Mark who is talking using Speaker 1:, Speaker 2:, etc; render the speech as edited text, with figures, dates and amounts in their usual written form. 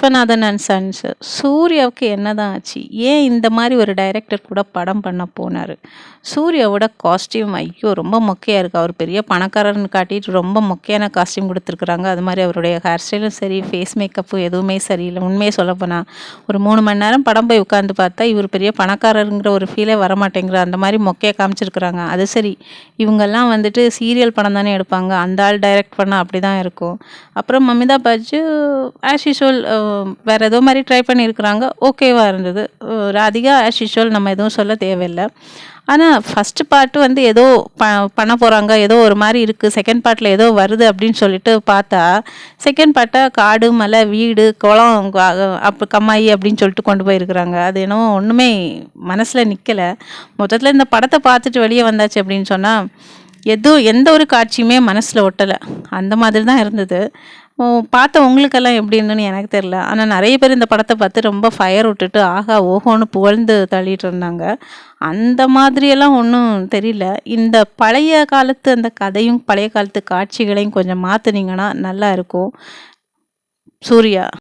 Speaker 1: Viswanathan and sons. சூர்யாவுக்கு என்னதான் ஆச்சு? ஏன் இந்த மாரி ஒரு டைரக்டர் கூட படம் பண்ண போனாரு? சூர்யாவோட காஸ்டியூம் ஐயோ! ரொம்ப மொக்கையா இருக்கு. அவர் பெரிய பணக்காரர்ன்னு காட்டிட்டு ரொம்ப மொக்கையான காஸ்டியூம் குடுத்துருக்குறாங்க. அது மாரி அவருடைய ஹேர் ஸ்டைலும் சரி, ஃபேஸ் மேக்கப்பு எதுவுமே சரியில்ல. உண்மைய சொல்லப்போனா, ஒரு 3 மணி நேரம் படம் போய் உட்காந்து பார்த்தா, இவர் பெரிய பணக்காரருங்கிற ஒரு ஃபீலே வரமாட்டேங்குது. அந்த மாரி மொக்கையா காமிச்சிருக்கிறாங்க. அது சரி, இவங்கலாம் வந்துட்டு சீரியல் படம் தானே எடுப்பாங்க. அந்த ஆள் டைரக்ட் பண்ணா அப்படிதான் இருக்கும். அப்புறம் மமிதா பஜ்ஜு ஆஸ் யூசுவல் வேற ஏதோ மாரி ட்ரை பண்ணியிருக்கிறாங்க. ஓகேவா இருந்தது. ராதிகா ஆஸ் யூசுவல் நம்ம எதுவும் சொல்ல தேவையில்ல. ஆனா ஃபர்ஸ்ட் பார்ட் வந்து ஏதோ பண்ண போறாங்க. ஏதோ ஒரு மாரி இருக்கு. செகண்ட் பார்ட்ல ஏதோ வருது அப்படின்னு சொல்லிட்டு பார்த்தா, செகண்ட் பார்ட்டா காடு, மலை, வீடு, குளம் அப்ப கம்மாயி அப்படின்னு சொல்லிட்டு கொண்டு போயிருக்கிறாங்க. அது என்னவோ ஒண்ணுமே மனசுல நிக்கல. மொத்தத்துல இந்த படத்த பார்த்துட்டு வெளிய வந்தாச்சு அப்படின்னு சொன்னா, எந்த ஒரு காட்சியுமே மனசுல ஒட்டல. அந்த மாதிரி தான் இருந்தது. பார்த்த உங்களுக்கெல்லாம் எப்படி இருந்ததுன்னு எனக்கு தெரியல. ஆனா நெறைய பேர் இந்த படத்த பார்த்து ரொம்ப ஃபயர் விட்டுட்டு, ஆஹா! ஓஹோன்னு புகழ்ந்து தள்ளிட்டு இருந்தாங்க. அந்த மாதிரியெல்லாம் ஒண்ணும் தெரியல. இந்த பழைய காலத்து அந்த கதையும், பழைய காலத்து காட்சிகளையும் கொஞ்சம் மாத்துனீங்கன்னா நல்லா இருக்கும். சூர்யா.